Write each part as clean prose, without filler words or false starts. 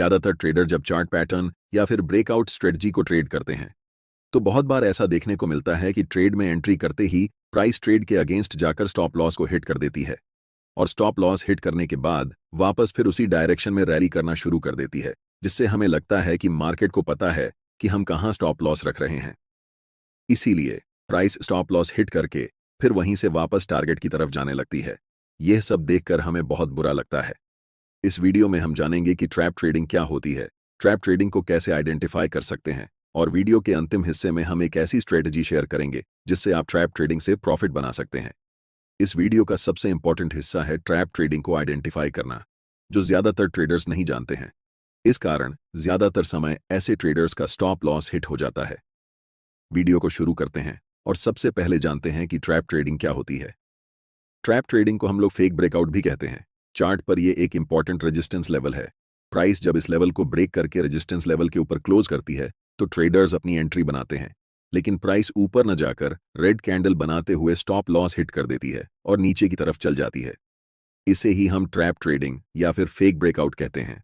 ज्यादातर ट्रेडर जब chart pattern या फिर ब्रेकआउट स्ट्रेटजी को ट्रेड करते हैं तो बहुत बार ऐसा देखने को मिलता है कि ट्रेड में एंट्री करते ही प्राइस ट्रेड के अगेंस्ट जाकर स्टॉप लॉस को हिट कर देती है और स्टॉप लॉस हिट करने के बाद वापस फिर उसी डायरेक्शन में रैली करना शुरू कर देती है, जिससे हमें लगता है कि मार्केट को पता है कि हम कहां स्टॉप लॉस रख रहे हैं। इसीलिए प्राइस स्टॉप लॉस हिट करके फिर वहीं से वापस टारगेट की तरफ जाने लगती है। यह सब देखकर हमें बहुत बुरा लगता है। इस वीडियो में हम जानेंगे कि ट्रैप ट्रेडिंग क्या होती है, ट्रैप ट्रेडिंग को कैसे आइडेंटिफाई कर सकते हैं और वीडियो के अंतिम हिस्से में हम एक ऐसी स्ट्रेटजी शेयर करेंगे जिससे आप ट्रैप ट्रेडिंग से प्रॉफिट बना सकते हैं। इस वीडियो का सबसे इंपॉर्टेंट हिस्सा है ट्रैप ट्रेडिंग को आइडेंटिफाई करना, जो ज्यादातर ट्रेडर्स नहीं जानते हैं। इस कारण ज्यादातर समय ऐसे ट्रेडर्स का स्टॉप लॉस हिट हो जाता है। वीडियो को शुरू करते हैं और सबसे पहले जानते हैं कि ट्रैप ट्रेडिंग क्या होती है। ट्रैप ट्रेडिंग को हम लोग फेक ब्रेकआउट भी कहते हैं। चार्ट पर यह एक इंपॉर्टेंट रेजिस्टेंस लेवल है। प्राइस जब इस लेवल को ब्रेक करके रेजिस्टेंस लेवल के ऊपर क्लोज करती है तो ट्रेडर्स अपनी एंट्री बनाते हैं, लेकिन प्राइस ऊपर न जाकर रेड कैंडल बनाते हुए स्टॉप लॉस हिट कर देती है और नीचे की तरफ चल जाती है। इसे ही हम ट्रैप ट्रेडिंग या फिर फेक ब्रेकआउट कहते हैं।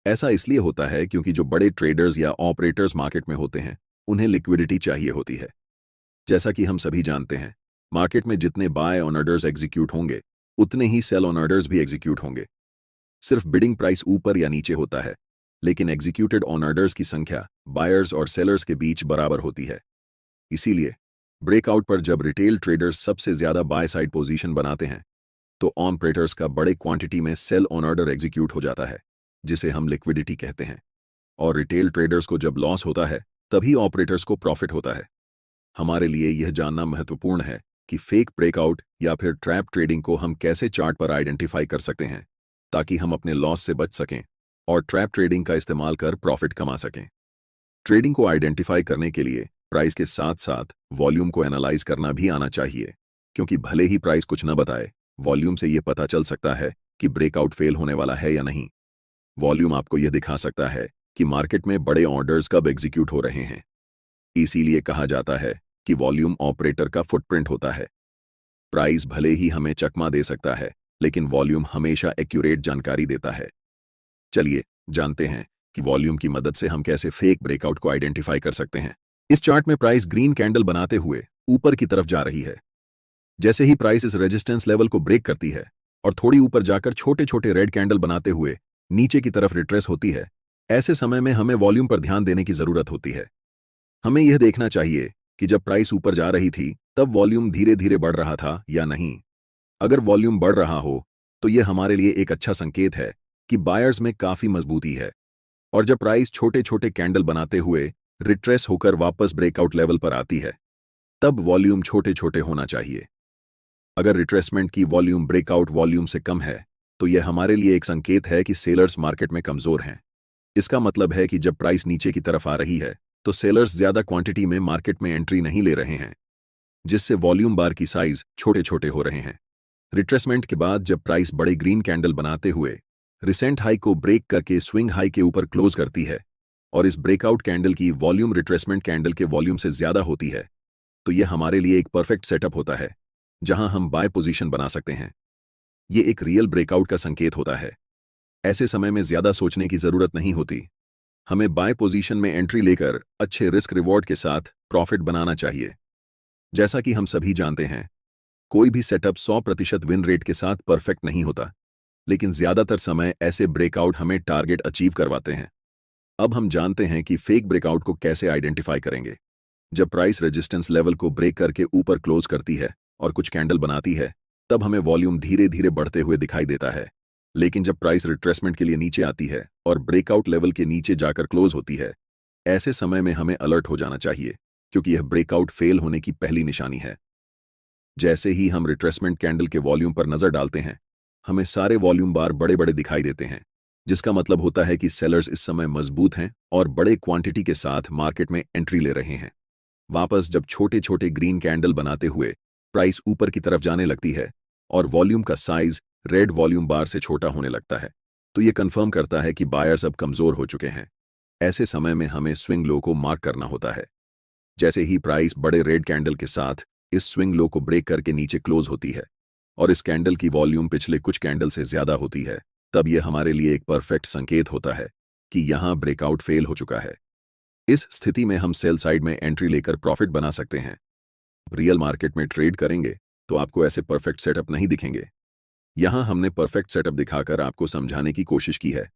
ऐसा इसलिए होता है क्योंकि जो बड़े ट्रेडर्स या ऑपरेटर्स मार्केट में होते हैं उन्हें लिक्विडिटी चाहिए होती है। जैसा कि हम सभी जानते हैं, मार्केट में जितने बाय ऑन ऑर्डर्स एग्जीक्यूट होंगे उतने ही सेल ऑन ऑर्डर्स भी एग्जीक्यूट होंगे। सिर्फ बिडिंग प्राइस ऊपर या नीचे होता है, लेकिन एग्जीक्यूटेड ऑन ऑर्डर्स की संख्या बायर्स और सेलर्स के बीच बराबर होती है। इसीलिए ब्रेकआउट पर जब रिटेल ट्रेडर्स सबसे ज्यादा बाय साइड पोजीशन बनाते हैं तो ऑपरेटर्स का बड़े क्वांटिटी में सेल ऑन ऑर्डर एग्जीक्यूट हो जाता है, जिसे हम लिक्विडिटी कहते हैं। और रिटेल ट्रेडर्स को जब लॉस होता है तभी ऑपरेटर्स को प्रॉफिट होता है। हमारे लिए यह जानना महत्वपूर्ण है कि फेक ब्रेकआउट या फिर ट्रैप ट्रेडिंग को हम कैसे चार्ट पर आइडेंटिफाई कर सकते हैं ताकि हम अपने लॉस से बच सकें और ट्रैप ट्रेडिंग का इस्तेमाल कर प्रॉफिट कमा सकें। ट्रेडिंग को आइडेंटिफाई करने के लिए प्राइस के साथ साथ वॉल्यूम को एनालाइज करना भी आना चाहिए, क्योंकि भले ही प्राइस कुछ न बताए, वॉल्यूम से यह पता चल सकता है कि ब्रेकआउट फेल होने वाला है या नहीं। वॉल्यूम आपको यह दिखा सकता है कि मार्केट में बड़े ऑर्डर्स कब एग्जीक्यूट हो रहे हैं। इसीलिए कहा जाता है कि वॉल्यूम ऑपरेटर का फुटप्रिंट होता है। प्राइस भले ही हमें चकमा दे सकता है, लेकिन वॉल्यूम हमेशा एक्यूरेट जानकारी देता है। चलिए जानते हैं कि वॉल्यूम की मदद से हम कैसे फेक ब्रेकआउट को आइडेंटिफाई कर सकते हैं। इस चार्ट में प्राइस ग्रीन कैंडल बनाते हुए ऊपर की तरफ जा रही है। जैसे ही प्राइस इस रेजिस्टेंस लेवल को ब्रेक करती है और थोड़ी ऊपर जाकर छोटे छोटे रेड कैंडल बनाते हुए नीचे की तरफ रिट्रेस होती है, ऐसे समय में हमें वॉल्यूम पर ध्यान देने की जरूरत होती है। हमें यह देखना चाहिए कि जब प्राइस ऊपर जा रही थी तब वॉल्यूम धीरे धीरे बढ़ रहा था या नहीं। अगर वॉल्यूम बढ़ रहा हो तो यह हमारे लिए एक अच्छा संकेत है कि बायर्स में काफी मजबूती है। और जब प्राइस छोटे छोटे कैंडल बनाते हुए रिट्रेस होकर वापस ब्रेकआउट लेवल पर आती है तब वॉल्यूम छोटे छोटे होना चाहिए। अगर रिट्रेसमेंट की वॉल्यूम ब्रेकआउट वॉल्यूम से कम है तो यह हमारे लिए एक संकेत है कि सेलर्स मार्केट में कमजोर हैं। इसका मतलब है कि जब प्राइस नीचे की तरफ आ रही है तो सेलर्स ज्यादा क्वांटिटी में मार्केट में एंट्री नहीं ले रहे हैं, जिससे वॉल्यूम बार की साइज छोटे छोटे हो रहे हैं। रिट्रेसमेंट के बाद जब प्राइस बड़े ग्रीन कैंडल बनाते हुए रिसेंट हाई को ब्रेक करके स्विंग हाई के ऊपर क्लोज करती है और इस ब्रेकआउट कैंडल की वॉल्यूम रिट्रेसमेंट कैंडल के वॉल्यूम से ज्यादा होती है तो यह हमारे लिए एक परफेक्ट सेटअप होता है जहां हम बाय पोजीशन बना सकते हैं। यह एक रियल ब्रेकआउट का संकेत होता है। ऐसे समय में ज्यादा सोचने की जरूरत नहीं होती। हमें बाय पोजीशन में एंट्री लेकर अच्छे रिस्क रिवॉर्ड के साथ प्रॉफिट बनाना चाहिए। जैसा कि हम सभी जानते हैं, कोई भी सेटअप 100% विन रेट के साथ परफेक्ट नहीं होता, लेकिन ज्यादातर समय ऐसे ब्रेकआउट हमें टारगेट अचीव करवाते हैं। अब हम जानते हैं कि फेक ब्रेकआउट को कैसे आइडेंटिफाई करेंगे। जब प्राइस रेजिस्टेंस लेवल को ब्रेक करके ऊपर क्लोज करती है और कुछ कैंडल बनाती है तब हमें वॉल्यूम धीरे धीरे बढ़ते हुए दिखाई देता है, लेकिन जब प्राइस रिट्रेसमेंट के लिए नीचे आती है और ब्रेकआउट लेवल के नीचे जाकर क्लोज होती है, ऐसे समय में हमें अलर्ट हो जाना चाहिए, क्योंकि यह ब्रेकआउट फेल होने की पहली निशानी है। जैसे ही हम रिट्रेसमेंट कैंडल के वॉल्यूम पर नजर डालते हैं, हमें सारे वॉल्यूम बार बड़े बड़े दिखाई देते हैं, जिसका मतलब होता है कि सेलर्स इस समय मजबूत हैं और बड़े क्वांटिटी के साथ मार्केट में एंट्री ले रहे हैं। वापस जब छोटे छोटे ग्रीन कैंडल बनाते हुए प्राइस ऊपर की तरफ जाने लगती है और वॉल्यूम का साइज रेड वॉल्यूम बार से छोटा होने लगता है, तो यह कंफर्म करता है कि बायर्स अब कमजोर हो चुके हैं। ऐसे समय में हमें स्विंग लो को मार्क करना होता है। जैसे ही प्राइस बड़े रेड कैंडल के साथ इस स्विंग लो को ब्रेक करके नीचे क्लोज होती है और इस कैंडल की वॉल्यूम पिछले कुछ कैंडल से ज्यादा होती है, तब यह हमारे लिए एक परफेक्ट संकेत होता है कि यहाँ ब्रेकआउट फेल हो चुका है। इस स्थिति में हम सेल साइड में एंट्री लेकर प्रॉफिट बना सकते हैं। रियल मार्केट में ट्रेड करेंगे तो आपको ऐसे परफेक्ट सेटअप नहीं दिखेंगे। यहाँ हमने परफेक्ट सेटअप दिखाकर आपको समझाने की कोशिश की है।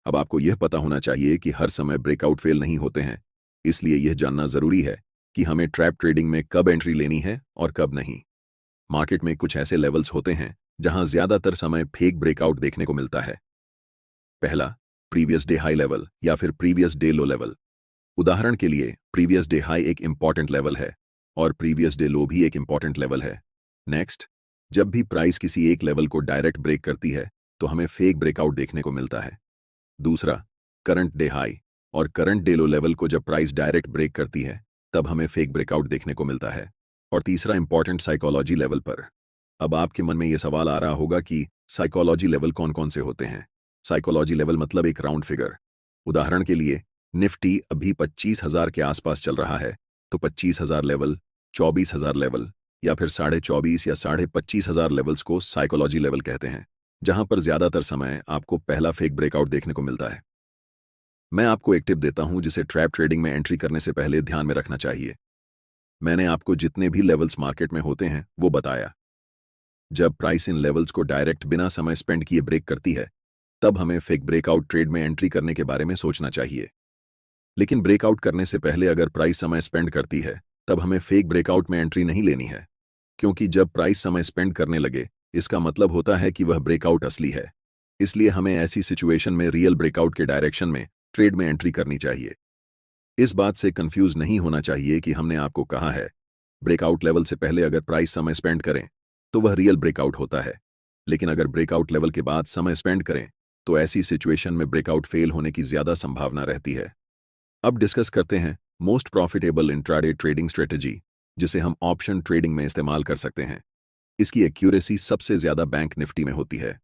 अब आपको यह पता होना चाहिए कि हर समय ब्रेकआउट फेल नहीं होते हैं, इसलिए यह जानना जरूरी है कि हमें ट्रैप ट्रेडिंग में कब एंट्री लेनी है और कब नहीं। मार्केट में कुछ ऐसे लेवल्स होते हैं जहां ज्यादातर समय फेक ब्रेकआउट देखने को मिलता है। पहला, प्रीवियस डे हाई लेवल या फिर प्रीवियस डे लो लेवल। उदाहरण के लिए प्रीवियस डे हाई एक इंपॉर्टेंट लेवल है और प्रीवियस डे लो भी एक इंपॉर्टेंट लेवल है। नेक्स्ट, जब भी प्राइस किसी एक लेवल को डायरेक्ट ब्रेक करती है तो हमें फेक ब्रेकआउट देखने को मिलता है। दूसरा, करंट डे हाई और करंट डे लो लेवल को जब प्राइस डायरेक्ट ब्रेक करती है तब हमें फेक ब्रेकआउट देखने को मिलता है। और तीसरा, इंपॉर्टेंट साइकोलॉजी लेवल पर। अब आपके मन में यह सवाल आ रहा होगा कि साइकोलॉजी लेवल कौन कौन से होते हैं। साइकोलॉजी लेवल मतलब एक राउंड फिगर। उदाहरण के लिए निफ्टी अभी 25,000 के आसपास चल रहा है तो 25,000 लेवल, 24,000 लेवल या फिर 24,500 या 25,500 लेवल्स को साइकोलॉजी लेवल कहते हैं, जहां पर ज्यादातर समय आपको पहला फेक ब्रेकआउट देखने को मिलता है। मैं आपको एक टिप देता हूं जिसे ट्रैप ट्रेडिंग में एंट्री करने से पहले ध्यान में रखना चाहिए। मैंने आपको जितने भी लेवल्स मार्केट में होते हैं वो बताया। जब प्राइस इन लेवल्स को डायरेक्ट बिना समय स्पेंड किए ब्रेक करती है तब हमें फेक ब्रेकआउट ट्रेड में एंट्री करने के बारे में सोचना चाहिए। लेकिन ब्रेकआउट करने से पहले अगर प्राइस समय स्पेंड करती है तब हमें फेक ब्रेकआउट में एंट्री नहीं लेनी है, क्योंकि जब प्राइस समय स्पेंड करने लगे इसका मतलब होता है कि वह ब्रेकआउट असली है। इसलिए हमें ऐसी सिचुएशन में रियल ब्रेकआउट के डायरेक्शन में ट्रेड में एंट्री करनी चाहिए। इस बात से कंफ्यूज नहीं होना चाहिए कि हमने आपको कहा है ब्रेकआउट लेवल से पहले अगर प्राइस समय स्पेंड करें तो वह रियल ब्रेकआउट होता है, लेकिन अगर ब्रेकआउट लेवल के बाद समय स्पेंड करें तो ऐसी सिचुएशन में ब्रेकआउट फेल होने की ज्यादा संभावना रहती है। अब डिस्कस करते हैं most profitable intraday trading strategy, जिसे हम ऑप्शन ट्रेडिंग में इस्तेमाल कर सकते हैं। इसकी एक्यूरेसी सबसे ज्यादा बैंक निफ्टी में होती है।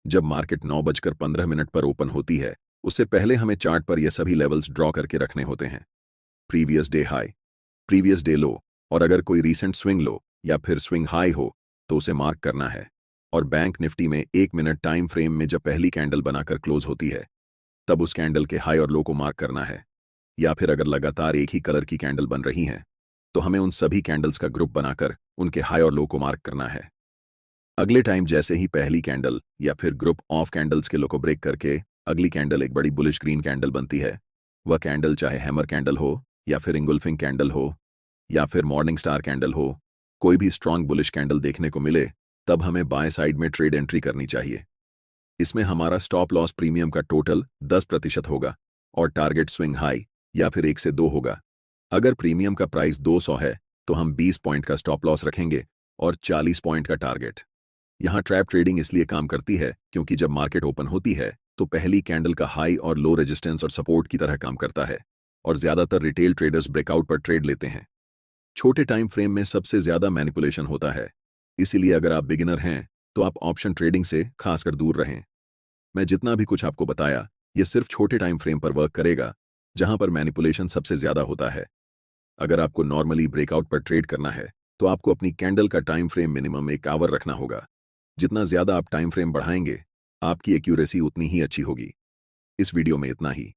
जब मार्केट 9:15 पर ओपन होती है उससे पहले हमें चार्ट पर यह सभी लेवल्स ड्रॉ करके रखने होते हैं। Previous day high, previous day लो, और अगर कोई रीसेंट स्विंग लो या फिर स्विंग हाई हो तो उसे मार्क करना है। और बैंक निफ्टी में 1 मिनट टाइम फ्रेम में जब पहली कैंडल बनाकर क्लोज होती है तब उस कैंडल के हाई और लो को मार्क करना है। या फिर अगर लगातार एक ही कलर की कैंडल बन रही हैं तो हमें उन सभी कैंडल्स का ग्रुप बनाकर उनके हाई और लो को मार्क करना है। अगले टाइम जैसे ही पहली कैंडल या फिर ग्रुप ऑफ कैंडल्स के लो को ब्रेक करके अगली कैंडल एक बड़ी बुलिश ग्रीन कैंडल बनती है, वह कैंडल चाहे हैमर कैंडल हो या फिर इंगुल्फिंग कैंडल हो या फिर मॉर्निंग स्टार कैंडल हो, कोई भी स्ट्रांग बुलिश कैंडल देखने को मिले तब हमें बाय साइड में ट्रेड एंट्री करनी चाहिए। इसमें हमारा स्टॉप लॉस प्रीमियम का टोटल 10% होगा और टारगेट स्विंग हाई या फिर 1 से 2 होगा। अगर प्रीमियम का प्राइस 200 है तो हम 20 पॉइंट का स्टॉप लॉस रखेंगे और 40 पॉइंट का टारगेट। यहाँ ट्रैप ट्रेडिंग इसलिए काम करती है क्योंकि जब मार्केट ओपन होती है तो पहली कैंडल का हाई और लो रेजिस्टेंस और सपोर्ट की तरह काम करता है और ज्यादातर रिटेल ट्रेडर्स ब्रेकआउट पर ट्रेड लेते हैं। छोटे टाइम फ्रेम में सबसे ज्यादा मैनिपुलेशन होता है, इसीलिए अगर आप बिगिनर हैं तो आप ऑप्शन ट्रेडिंग से खासकर दूर रहें। मैं जितना भी कुछ आपको बताया ये सिर्फ छोटे टाइम फ्रेम पर वर्क करेगा जहां पर मैनिपुलेशन सबसे ज्यादा होता है। अगर आपको नॉर्मली ब्रेकआउट पर ट्रेड करना है तो आपको अपनी कैंडल का टाइम फ्रेम मिनिमम 1 आवर रखना होगा। जितना ज्यादा आप टाइम फ्रेम बढ़ाएंगे आपकी एक्यूरेसी उतनी ही अच्छी होगी। इस वीडियो में इतना ही।